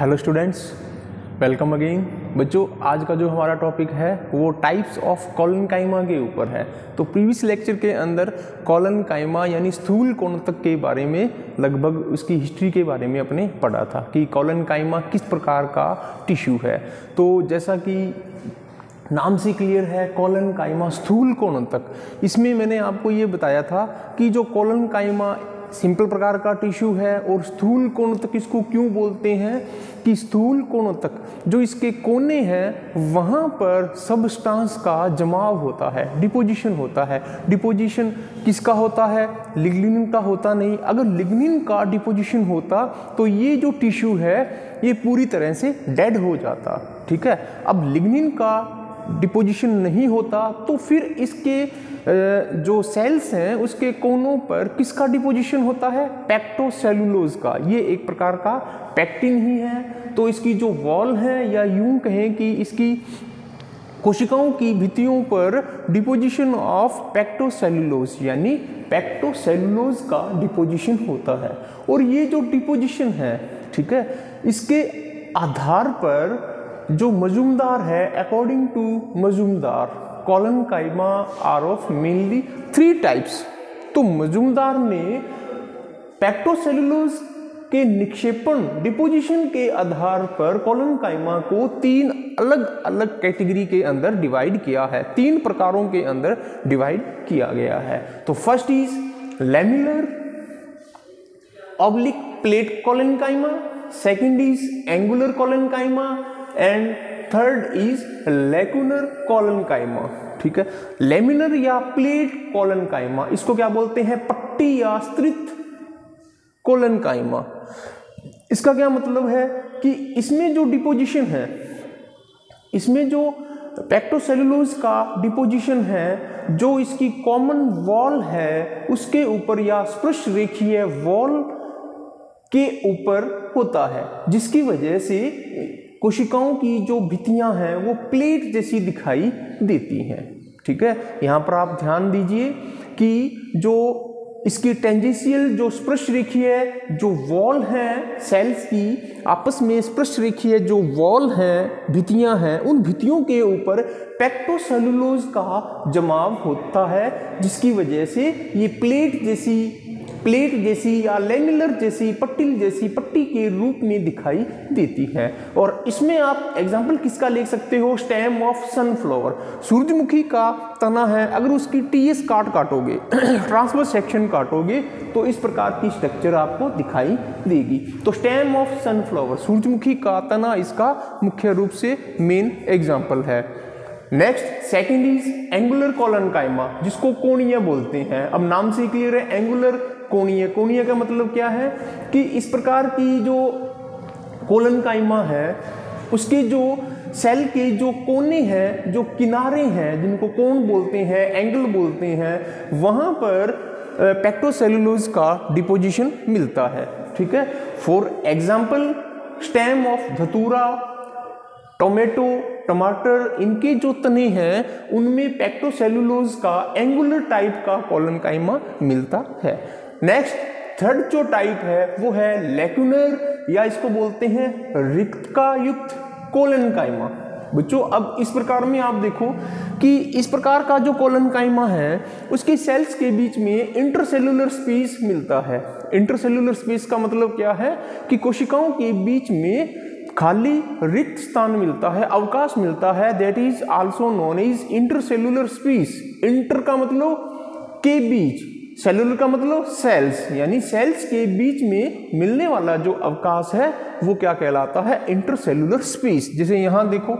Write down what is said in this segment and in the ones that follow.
Hello students, welcome again. बच्चों, आज का जो हमारा टॉपिक है वो टाइप्स ऑफ कॉलनकाइमा के ऊपर है। तो प्रीवियस लेक्चर के अंदर कॉलनकाइमा यानी स्थूल कोणतक के बारे में लगभग उसकी हिस्ट्री के बारे में अपने पढ़ा था कि कॉलनकाइमा किस प्रकार का टिश्यू है। तो जैसा कि नाम से क्लियर है, कॉलनकाइमा स्थूल कोणतक, इसमें मैंने आपको ये बताया था कि जो कॉलनकाइमा सिंपल प्रकार का टिश्यू है और स्थूल कोणतक इसको क्यों बोलते हैं कि स्थूल कोणतक जो इसके कोने हैं वहाँ पर सबस्टांस का जमाव होता है, डिपोजिशन होता है। डिपोजिशन किसका होता है? लिग्निन का होता नहीं। अगर लिग्निन का डिपोजिशन होता तो ये जो टिश्यू है ये पूरी तरह से डेड हो जाता। ठीक है, अब लिग्निन का डिपोजिशन नहीं होता तो फिर इसके जो सेल्स हैं उसके कोनों पर किसका डिपोजिशन होता है? पेक्टोसेलुलोज का। ये एक प्रकार का पेक्टिन ही है। तो इसकी जो वॉल है, या यूं कहें कि इसकी कोशिकाओं की भित्तियों पर डिपोजिशन ऑफ पेक्टोसेलुलोज यानी पेक्टोसेलुलोज का डिपोजिशन होता है। और ये जो डिपोजिशन है, ठीक है, इसके आधार पर जो मजूमदार है, according to Majumdar, collenchyma are of mainly 3 types. तो मजूमदार ने पेक्टोसेलुलोज के निक्षेपण डिपोजिशन के आधार पर कॉलनकाइमा को 3 अलग अलग कैटेगरी के अंदर डिवाइड किया है, 3 प्रकारों के अंदर डिवाइड किया गया है। तो first is lamellar oblique plate collenchyma, second is angular collenchyma and third is lacunar collenchyma. ठीक है, लैमिनर या प्लेट कॉलनकाइमा, इसको क्या बोलते हैं? पट्टी या स्तृत कॉलनकाइमा। इसका क्या मतलब है कि इसमें जो डिपोजिशन है, इसमें जो पेक्टोसेलुलोज का डिपोजिशन है, जो इसकी कॉमन वॉल है उसके ऊपर या स्पृश रेखीय वॉल के ऊपर होता है, जिसकी वजह से कोशिकाओं की जो भित्तियां हैं वो प्लेट जैसी दिखाई देती हैं। ठीक है, यहाँ पर आप ध्यान दीजिए कि जो इसकी टेंजेंशियल जो स्पृश रेखीय जो वॉल है सेल्स की, आपस में स्पृश रेखीय जो वॉल है, भित्तियां हैं, उन भित्तियों के ऊपर पेक्टोसेलुलोज का जमाव होता है, जिसकी वजह से ये प्लेट जैसी या लैमिलर जैसी पट्टी के रूप में दिखाई देती है। और इसमें आप एग्जाम्पल किसका ले सकते हो? स्टेम ऑफ सनफ्लावर, सूरजमुखी का तना है, अगर उसकी टीएस काटोगे ट्रांसवर्स सेक्शन काटोगे तो इस प्रकार की स्ट्रक्चर आपको दिखाई देगी। तो स्टेम ऑफ सनफ्लावर, सूरजमुखी का तना इसका मुख्य रूप से मेन एग्जाम्पल है। Next second is angular collenchyma, जिसको कोणीय बोलते हैं। अब नाम से क्लियर है, एंगुलर कोणीय। कोणीय का मतलब क्या है कि इस प्रकार की जो कॉलनकाइमा है उसके जो सेल के जो कोने हैं, जो किनारे हैं, जिनको कोण बोलते हैं, एंगल बोलते हैं, वहां पर पेक्टोसेलुलोज का डिपोजिशन मिलता है। ठीक है, फॉर एग्जाम्पल स्टेम ऑफ धतूरा, टोमेटो, टमाटर, इनके जो तने हैं उनमें पेक्टोसेलुलोज का एंगुलर टाइप का कॉलनकाइमा मिलता है। नेक्स्ट थर्ड जो टाइप है वो है लैकुनर, या इसको बोलते हैं रिक्तका युक्त कॉलनकाइमा। बच्चों, अब इस प्रकार में आप देखो कि इस प्रकार का जो कॉलनकाइमा है उसके सेल्स के बीच में इंटरसेलुलर स्पेस मिलता है। इंटरसेलुलर स्पेस का मतलब क्या है कि कोशिकाओं के बीच में खाली रिक्त स्थान मिलता है, अवकाश मिलता है, that is also known as intercellular space. Inter का मतलब के बीच, सेलुलर का मतलब सेल्स, यानी सेल्स के बीच में मिलने वाला जो अवकाश है वो क्या कहलाता है? Intercellular space. जैसे यहां देखो,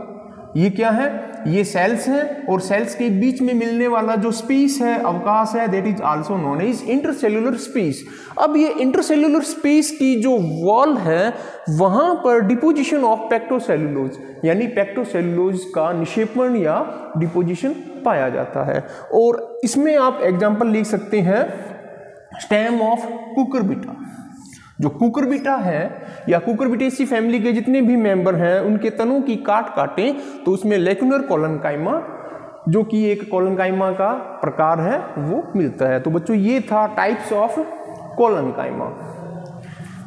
ये क्या है? ये सेल्स हैं और सेल्स के बीच में मिलने वाला जो स्पेस है, अवकाश है, that is also known as intercellular space. अब ये इंटरसेलुलर स्पेस की जो वॉल है वहां पर डिपोजिशन ऑफ पेक्टोसेलुलोज यानी पेक्टोसेलुलोज का निक्षेपण या डिपोजिशन पाया जाता है। और इसमें आप एग्जाम्पल लिख सकते हैं स्टेम ऑफ कुकुरबिटा। जो कुकुरबिटा है या कुकुरबिटेसी फैमिली के जितने भी मेंबर हैं उनके तनों की काटें तो उसमें लैकुनर कॉलनकाइमा, जो कि एक कॉलनकाइमा का प्रकार है, वो मिलता है। तो बच्चों, ये था टाइप्स ऑफ कॉलनकाइमा।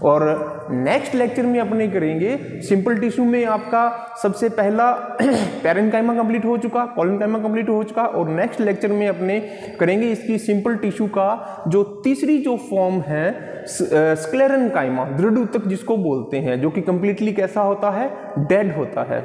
और नेक्स्ट लेक्चर में अपने करेंगे सिंपल टिश्यू में आपका सबसे पहला पैरेन्काइमा कंप्लीट हो चुका, कोलेनकाइमा कंप्लीट हो चुका, और नेक्स्ट लेक्चर में अपने करेंगे इसकी सिंपल टिश्यू का जो तीसरी जो फॉर्म है स्क्लेरेनकाइमा, दृढ़ ऊतक जिसको बोलते हैं, जो कि कंप्लीटली कैसा होता है, डेड होता है।